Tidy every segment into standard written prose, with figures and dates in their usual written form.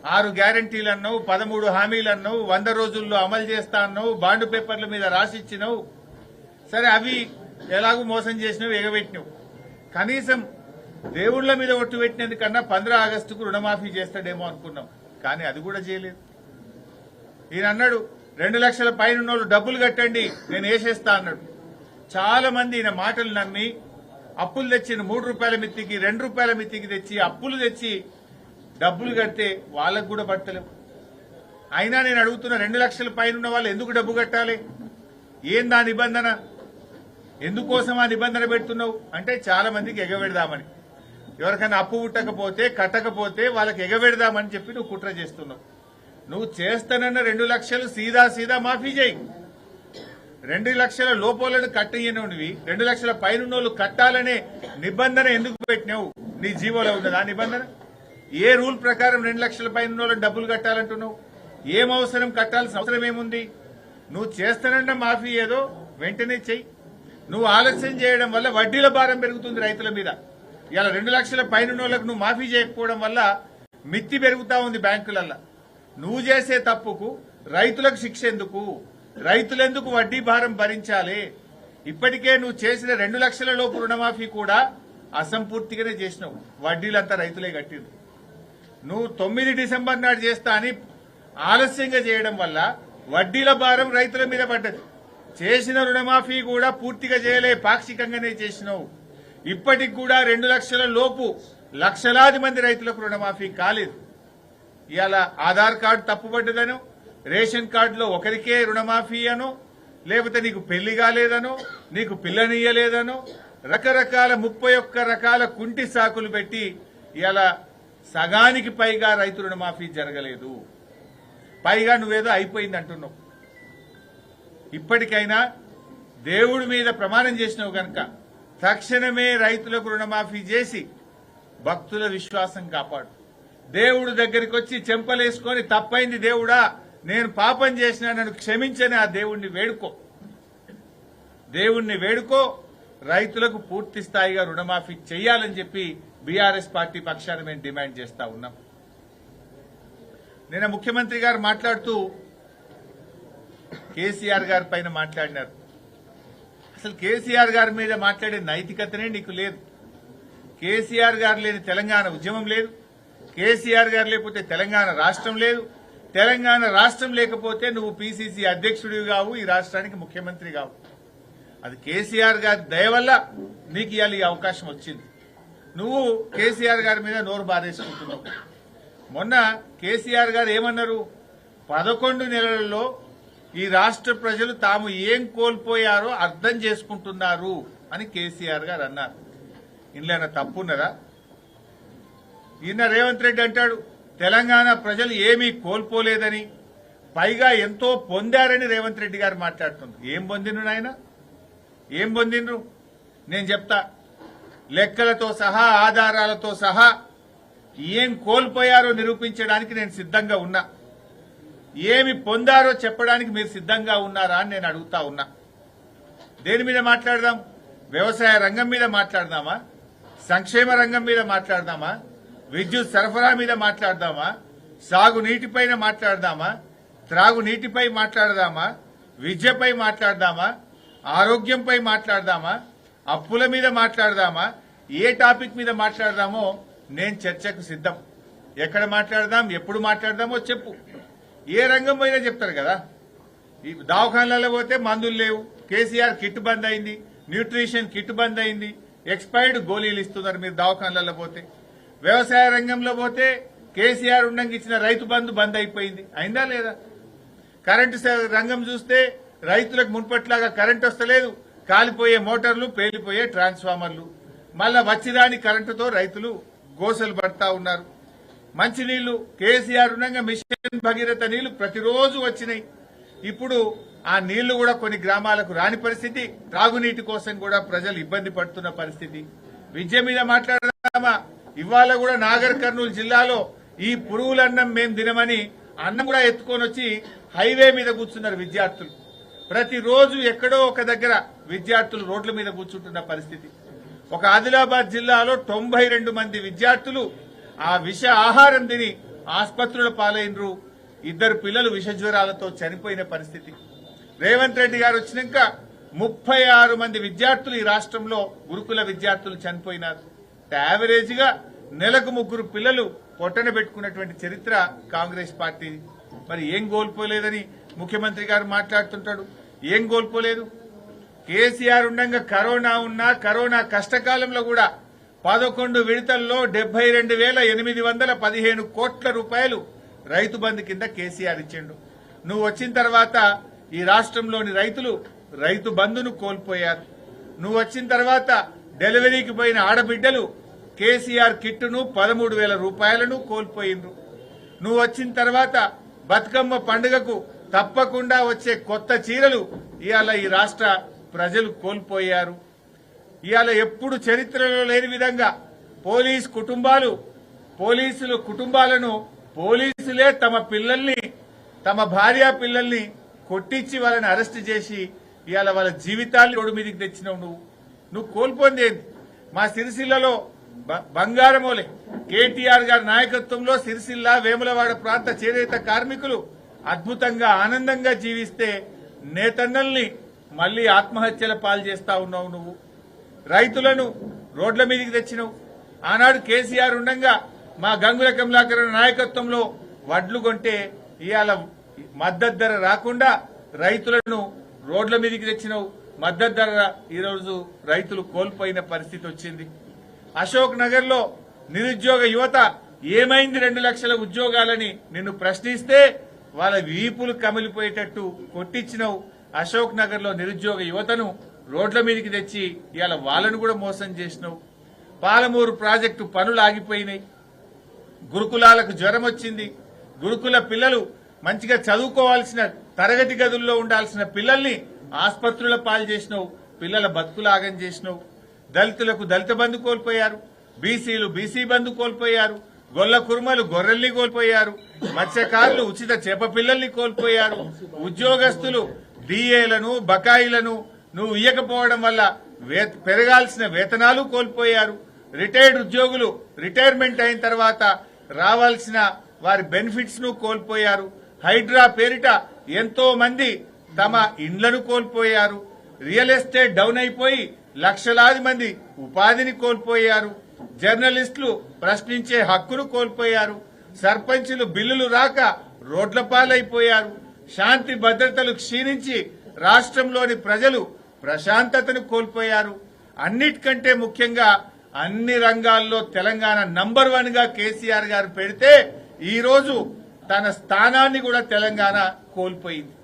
6 గ్యారంటీలు అన్నావు, 13 హామీలు అన్నావు, 100 రోజుల్లో అమలు చేస్తా అన్నావు, బాండ్ పేపర్ల మీద రాసిచ్చినావు. సరే, అవి ఎలాగూ మోసం చేసినావు, ఎగబెట్టినావు. కనీసం దేవుళ్ల మీద ఒట్టు పెట్టినందుకన్నా 15 ఆగస్టుకు రుణమాఫీ చేస్తాడేమో అనుకున్నాం, కానీ అది కూడా చేయలేదు. ఈయన అన్నాడు 2 లక్షల పైన ఉన్నోళ్ళు డబ్బులు కట్టండి, నేను వేసేస్తా అన్నాడు. చాలా మంది ఈయన మాటలు నమ్మి అప్పులు తెచ్చిన 3 రూపాయల మిత్తికి 2 రూపాయల మిత్తికి తెచ్చి అప్పులు తెచ్చి డబ్బులు కడితే వాళ్ళకు కూడా పట్టలేవు. అయినా నేను అడుగుతున్న 2 లక్షల పైన ఉన్న వాళ్ళు ఎందుకు డబ్బు కట్టాలి? ఏం దా నిబంధన? ఎందుకోసం ఆ నిబంధన పెడుతున్నావు అంటే చాలా మందికి ఎగబెడదామని. ఎవరికైనా అప్పు పుట్టకపోతే కట్టకపోతే వాళ్ళకి ఎగబెడదామని చెప్పి నువ్వు కుట్ర చేస్తున్నావు. నువ్వు చేస్తానన్న 2 లక్షలు సీదా మాఫీ చేయి. 2 లక్షల లోపోలను కట్టయ్యనువి 2 లక్షల పైన కట్టాలనే నిబంధన ఎందుకు పెట్టినావు? నీ జీవోలో ఉన్నది ఆ నిబంధన? ఏ రూల్ ప్రకారం 2 లక్షల పైన డబ్బులు కట్టాలంటున్నావు? ఏం అవసరం, కట్టాల్సిన అవసరం ఏముంది? నువ్వు చేస్తానన్న మాఫీ ఏదో వెంటనే చెయ్యి. నువ్వు ఆలస్యం చేయడం వల్ల వడ్డీల భారం పెరుగుతుంది రైతుల మీద. ఇలా 2 లక్షల పైన నువ్వు మాఫీ చేయకపోవడం వల్ల మిత్తి పెరుగుతా ఉంది బ్యాంకులల్లో. నువ్వు చేసే తప్పుకు రైతులకు శిక్ష ఎందుకు? రైతులెందుకు వడ్డీ భారం భరించాలి? ఇప్పటికే నువ్వు చేసిన 2 లక్షల లోపు రుణమాఫీ కూడా అసంపూర్తిగానే చేసినావు. వడ్డీలంతా రైతులే కట్టింది. నువ్వు 9 డిసెంబర్ నాడు చేస్తా అని ఆలస్యంగా చేయడం వల్ల వడ్డీల భారం రైతుల మీద పడ్డది. చేసిన రుణమాఫీ కూడా పూర్తిగా చేయలే, పాక్షికంగానే చేసినావు. ఇప్పటికి కూడా 2 లక్షల లోపు లక్షలాది మంది రైతులకు రుణమాఫీ కాలేదు. ఇవాళ ఆధార్ కార్డు తప్పుపడ్డదనో, రేషన్ కార్డులో ఒకరికే రుణమాఫీ అనో, లేకపోతే నీకు పెళ్లి కాలేదనో, నీకు పిల్లనియ్యలేదనో, రకరకాల 31 రకాల కుంటి సాకులు పెట్టి ఇవాళ సగానికి పైగా రైతు రుణమాఫీ జరగలేదు. పైగా నువ్వేదో అయిపోయింది అంటున్నావు. ఇప్పటికైనా దేవుడి మీద ప్రమాణం చేసినావు గనక తక్షణమే రైతులకు రుణమాఫీ చేసి భక్తుల విశ్వాసం కాపాడు. దేవుడు దగ్గరికి వచ్చి చెంపలేసుకొని తప్పైంది దేవుడా, నేను పాపం చేసినా నన్ను క్షమించని ఆ దేవుణ్ణి వేడుకో. రైతులకు పూర్తి స్థాయిగా రుణమాఫీ చేయాలని చెప్పి బీఆర్ఎస్ పార్టీ పక్షాన మేము డిమాండ్ చేస్తా ఉన్నాం. నిన్న ముఖ్యమంత్రి గారు మాట్లాడుతూ కేసీఆర్ గారి పైన మాట్లాడినారు. అసలు కేసీఆర్ గారి మీద మాట్లాడే నైతికతనే నీకు లేదు. కేసీఆర్ గారు లేని తెలంగాణ ఉద్యమం లేదు. కేసీఆర్ గారు లేకపోతే తెలంగాణ రాష్ట్రం లేదు. తెలంగాణ రాష్ట్రం లేకపోతే నువ్వు పీసీసీ అధ్యక్షుడివి కావు, ఈ రాష్ట్రానికి ముఖ్యమంత్రి కావు. అది కేసీఆర్ గారి దయ వల్ల నీకు ఇవాళ ఈ అవకాశం వచ్చింది. నువ్వు కేసీఆర్ గారి మీద నోరు బారేసుకుంటున్నావు. మొన్న కేసీఆర్ గారు ఏమన్నారు? 11 నెలలలో ఈ రాష్ట్ర ప్రజలు తాము ఏం కోల్పోయారో అర్థం చేసుకుంటున్నారు అని కేసీఆర్ గారు అన్నారు. ఇందులో తప్పున్నదా? ఈయన రేవంత్ రెడ్డి అంటాడు తెలంగాణ ప్రజలు ఏమీ కోల్పోలేదని, పైగా ఎంతో పొందారని రేవంత్ రెడ్డి గారు మాట్లాడుతున్నారు. ఏం పొందిండ్రు నాయన? ఏం పొందిండ్రు? నేను చెప్తా. లెక్కలతో సహా ఆధారాలతో సహా ఏం కోల్పోయారో నిరూపించడానికి నేను సిద్ధంగా ఉన్నా. ఏమి పొందారో చెప్పడానికి మీరు సిద్ధంగా ఉన్నారా అని నేను అడుగుతా ఉన్నా. దేని మీద మాట్లాడదాం? వ్యవసాయ రంగం మీద మాట్లాడదామా? సంక్షేమ రంగం మీద మాట్లాడదామా? విద్యుత్ సరఫరా మీద మాట్లాడదామా? సాగునీటిపైన మాట్లాడదామా? త్రాగునీటిపై మాట్లాడదామా? విద్యపై మాట్లాడదామా? ఆరోగ్యంపై మాట్లాడదామా? అప్పుల మీద మాట్లాడదామా? ఏ టాపిక్ మీద మాట్లాడదామో నేను చర్చకు సిద్ధం. ఎక్కడ మాట్లాడదాం, ఎప్పుడు మాట్లాడదామో చెప్పు. ఏ రంగం పోయినా చెప్తారు కదా. ఈ దవాఖానాలలో పోతే మందులు లేవు, కేసీఆర్ కిట్ బంద్ అయింది, న్యూట్రిషన్ కిట్ బంద్ అయింది, ఎక్స్పైర్డ్ గోళీలు ఇస్తున్నారు మీరు దవాఖానాలలో పోతే. వ్యవసాయ రంగంలో పోతే కేసీఆర్ ఉండంగా ఇచ్చిన రైతు బంధు బంద్ అయిపోయింది, అయిందా లేదా? కరెంటు రంగం చూస్తే రైతులకు మున్పట్లాగా కరెంటు వస్తలేదు, కాలిపోయే మోటార్లు, పేలిపోయే ట్రాన్స్ఫార్మర్లు, మళ్ళా వచ్చిరాని కరెంటుతో రైతులు గోసలు పడతా ఉన్నారు. మంచినీళ్లు కేసీఆర్ ఉండగా మిషన్ భగీరథ నీళ్లు ప్రతిరోజు వచ్చినాయి. ఇప్పుడు ఆ నీళ్లు కూడా కొన్ని గ్రామాలకు రాని పరిస్థితి, త్రాగునీటి కోసం కూడా ప్రజలు ఇబ్బంది పడుతున్న పరిస్థితి. విద్య మీద మాట్లాడదామా? ఇవాళ కూడా నాగర్ కర్నూలు జిల్లాలో ఈ పురుగులన్నం మేం తినమని అన్నం కూడా ఎత్తుకొని వచ్చి హైవే మీద కూర్చున్నారు విద్యార్థులు. ప్రతిరోజు ఎక్కడో ఒక దగ్గర విద్యార్థులు రోడ్ల మీద కూర్చుంటున్న పరిస్థితి. ఒక ఆదిలాబాద్ జిల్లాలో 92 మంది విద్యార్థులు ఆ విష ఆహారం తిని ఆసుపత్రుల పాలైనరు, 2 పిల్లలు విషజ్వరాలతో చనిపోయిన పరిస్థితి. రేవంత్ రెడ్డి గారు వచ్చినాక 36 మంది విద్యార్థులు ఈ రాష్ట్రంలో గురుకుల విద్యార్థులు చనిపోయినారు. యావరేజ్ గా నెలకు 3 పిల్లలు పొట్టన పెట్టుకున్నటువంటి చరిత్ర కాంగ్రెస్ పార్టీ. మరి ఏం కోల్పోలేదని ముఖ్యమంత్రి గారు మాట్లాడుతుంటాడు. ఏం కోల్పోలేదు? కేసీఆర్ ఉండగా కరోనా ఉన్నా కరోనా కష్టకాలంలో కూడా 11 విడతల్లో 72,815 కోట్ల రూపాయలు రైతు బంధు కింద కేసీఆర్ ఇచ్చిండు. నువ్వు వచ్చిన తర్వాత ఈ రాష్ట్రంలోని రైతులు రైతు బంధును కోల్పోయారు. నువ్వు వచ్చిన తర్వాత డెలివరీకి పోయిన ఆడబిడ్డలు కేసీఆర్ కిట్టును 13,000 రూపాయలను కోల్పోయిండ్రు. నువ్వు వచ్చిన తర్వాత బతుకమ్మ పండుగకు తప్పకుండా వచ్చే కొత్త చీరలు ఇవాళ ఈ రాష్ట్ర ప్రజలు కోల్పోయారు. ఇవాళ ఎప్పుడు చరిత్రలో లేని విధంగా పోలీసుల కుటుంబాలను పోలీసులే తమ పిల్లల్ని, తమ భార్య పిల్లల్ని కొట్టించి వాళ్ళని అరెస్ట్ చేసి ఇవాళ వాళ్ళ జీవితాన్ని రోడ్డు మీదకి తెచ్చినావు. నువ్వు కోల్పోయింది ఏంది? మా సిరిసిల్లలో బంగారమోలే కేటీఆర్ గారి నాయకత్వంలో సిరిసిల్ల వేములవాడ ప్రాంత చేనేత కార్మికులు అద్భుతంగా ఆనందంగా జీవిస్తే నేతన్నల్ని మళ్లీ ఆత్మహత్యల పాలు చేస్తా ఉన్నావు. నువ్వు రైతులను రోడ్ల మీదకి తెచ్చినావు. ఆనాడు కేసీఆర్ ఉండగా మా గంగుల కమలాకర్ నాయకత్వంలో వడ్లు కొంటే ఇవాళ మద్దతు ధర రాకుండా రైతులను రోడ్ల మీదకి తెచ్చినావు. మద్దతు ధర ఈరోజు రైతులు కోల్పోయిన పరిస్థితి వచ్చింది. అశోక్ నగర్ లో నిరుద్యోగ యువత ఏమైంది 2 లక్షల ఉద్యోగాలని నిన్ను ప్రశ్నిస్తే వాళ్ళ వీపులు కమిలిపోయేటట్టు కొట్టించినావు. అశోక్ నగర్ లో నిరుద్యోగ యువతను రోడ్ల మీదకి తెచ్చి ఇవాళ వాళ్ళను కూడా మోసం చేసినావు. పాలమూరు ప్రాజెక్టు పనులు ఆగిపోయినాయి. గురుకులాలకు జ్వరం వచ్చింది. గురుకుల పిల్లలు మంచిగా చదువుకోవాల్సిన తరగతి గదుల్లో ఉండాల్సిన పిల్లల్ని ఆసుపత్రుల పాలు చేసినావు. పిల్లల బతుకులాగం చేసినావు. దళితులకు దళిత బంధు కోల్పోయారు. బీసీలు బీసీ బంధు కోల్పోయారు. గొల్ల కుర్మలు గొర్రెల్ని కోల్పోయారు. మత్స్యకారులు ఉచిత చేప పిల్లల్ని కోల్పోయారు. ఉద్యోగస్తులు డిఏలను బకాయిలను నువ్వు ఇయ్యకపోవడం వల్ల పెరగాల్సిన వేతనాలు కోల్పోయారు. రిటైర్డ్ ఉద్యోగులు రిటైర్మెంట్ అయిన తర్వాత రావాల్సిన వారి బెనిఫిట్స్ ను కోల్పోయారు. హైడ్రా పేరిట ఎంతో మంది తమ ఇండ్లను కోల్పోయారు. రియల్ ఎస్టేట్ డౌన్ అయిపోయి లక్షలాది మంది ఉపాధిని కోల్పోయారు. జర్నలిస్టులు ప్రశ్నించే హక్కును కోల్పోయారు. సర్పంచులు బిల్లులు రాక రోడ్ల పాలైపోయారు. శాంతి భద్రతలు క్షీణించి రాష్ట్రంలోని ప్రజలు ప్రశాంతతను కోల్పోయారు. అన్నిటికంటే ముఖ్యంగా అన్ని రంగాల్లో తెలంగాణ నంబర్ 1 గా కేసీఆర్ గారు పెడితే ఈ రోజు తన స్థానాన్ని కూడా తెలంగాణ కోల్పోయింది.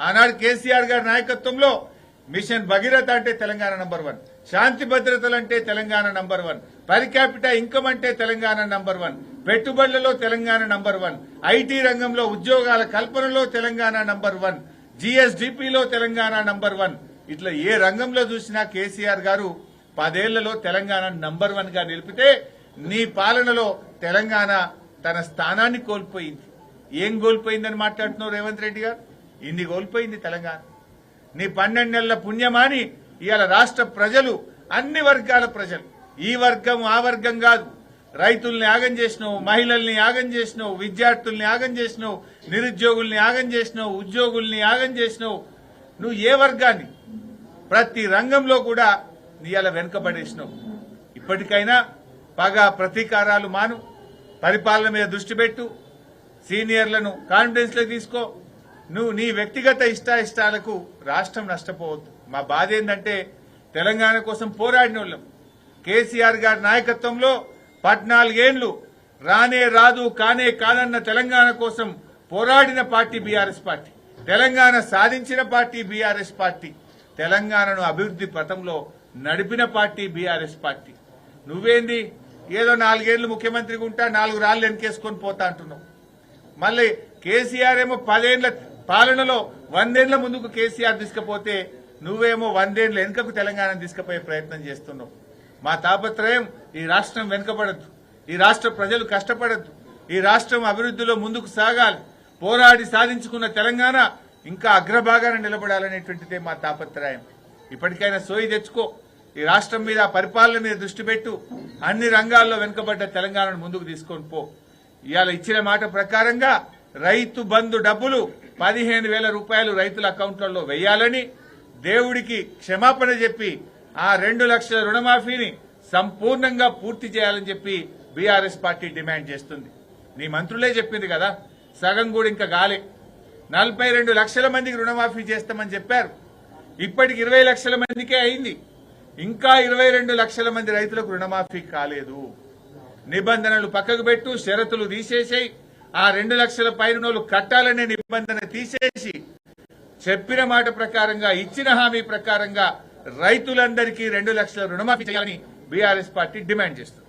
ఆనాడు కేసీఆర్ గారి నాయకత్వంలో మిషన్ భగీరథ అంటే తెలంగాణ నంబర్ 1, శాంతి భద్రతలంటే Telangana number 1, per capital income అంటే తెలంగాణ నంబర్ 1, పెట్టుబడులలో తెలంగాణ నంబర్ 1, ఐటీ రంగంలో ఉద్యోగాల కల్పనలో తెలంగాణ నంబర్ 1, జీఎస్డీపీలో తెలంగాణ నంబర్ 1. ఇట్లా ఏ రంగంలో చూసినా కేసీఆర్ గారు 10 ఏళ్లలో తెలంగాణ నంబర్ 1 గా నిలిపితే నీ పాలనలో తెలంగాణ తన స్థానాన్ని కోల్పోయింది. ఏం కోల్పోయిందని మాట్లాడుతున్నావు రేవంత్ రెడ్డి గారు? ఇన్ని కోల్పోయింది తెలంగాణ. నీ 12 నెలల పుణ్యమాని ఇవాళ రాష్ట్ర ప్రజలు, అన్ని వర్గాల ప్రజలు, ఈ వర్గం ఆ వర్గం కాదు, రైతుల్ని యాగం చేసినావు, మహిళల్ని యాగం చేసినావు, విద్యార్థుల్ని యాగం చేసినావు, నిరుద్యోగుల్ని యాగం చేసినావు, ఉద్యోగుల్ని యాగం చేసినావు. నువ్వు ఏ వర్గాన్ని ప్రతి రంగంలో కూడా ఇవాళ వెనుకబడేసినావు. ఇప్పటికైనా పగ ప్రతీకారాలు మాను, పరిపాలన మీద దృష్టి పెట్టు, సీనియర్లను కాన్ఫిడెన్స్ లో తీసుకో. నువ్వు నీ వ్యక్తిగత ఇష్టాయిష్టాలకు రాష్ట్రం నష్టపోవద్దు. మా బాధ ఏంటంటే తెలంగాణ కోసం పోరాడిన వాళ్ళం. కేసీఆర్ గారి నాయకత్వంలో 14 ఏళ్లు రానే రాదు కానే కాదన్న తెలంగాణ కోసం పోరాడిన పార్టీ బీఆర్ఎస్ పార్టీ, తెలంగాణ సాధించిన పార్టీ బీఆర్ఎస్ పార్టీ, తెలంగాణను అభివృద్ది పథంలో నడిపిన పార్టీ బీఆర్ఎస్ పార్టీ. నువ్వేంది ఏదో 4 ఏళ్లు ముఖ్యమంత్రిగా ఉంటా 4 రాళ్లు వెనకేసుకొని పోతా అంటున్నావు. మళ్ళీ కేసీఆర్ ఏమో 10 ఏళ్ల పాలనలో 100 ఏళ్ల ముందుకు కేసీఆర్ తీసుకుపోతే నువ్వేమో 100 ఏళ్ల వెనుకకు తెలంగాణను తీసుకుపోయే ప్రయత్నం చేస్తున్నావు. మా తాపత్రయం ఈ రాష్ట్రం వెనుకబడద్దు, ఈ రాష్ట్ర ప్రజలు కష్టపడద్దు, ఈ రాష్ట్రం అభివృద్దిలో ముందుకు సాగాలి. పోరాడి సాధించుకున్న తెలంగాణ ఇంకా అగ్రభాగాన నిలబడాలనేటువంటిదే మా తాపత్రయం. ఇప్పటికైనా సోయి తెచ్చుకో, ఈ రాష్ట్రం మీద పరిపాలన మీద దృష్టి పెట్టు, అన్ని రంగాల్లో వెనుకబడ్డ తెలంగాణను ముందుకు తీసుకొని పో. ఇవాళ ఇచ్చిన మాట ప్రకారంగా రైతు బంధు డబ్బులు 15,000 రూపాయలు రైతుల అకౌంట్లలో వేయాలని దేవుడికి క్షమాపణ చెప్పి ఆ 2 లక్షల రుణమాఫీని సంపూర్ణంగా పూర్తి చేయాలని చెప్పి బీఆర్ఎస్ పార్టీ డిమాండ్ చేస్తుంది. నీ మంత్రులే చెప్పింది కదా, సగం కూడా ఇంకా గాలే. 42 లక్షల మందికి రుణమాఫీ చేస్తామని చెప్పారు. ఇప్పటికి 20 లక్షల మందికే అయింది. ఇంకా 22 లక్షల మంది రైతులకు రుణమాఫీ కాలేదు. నిబంధనలు పక్కకు పెట్టు, షరతులు తీసేసి ఆ 2 లక్షల పైన కట్టాలనే నిబంధన తీసేసి చెప్పిన మాట ప్రకారంగా ఇచ్చిన హామీ ప్రకారంగా రైతులందరికీ 2 లక్షల రుణమాఫీ చేయాలని బీఆర్ఎస్ పార్టీ డిమాండ్ చేస్తుంది.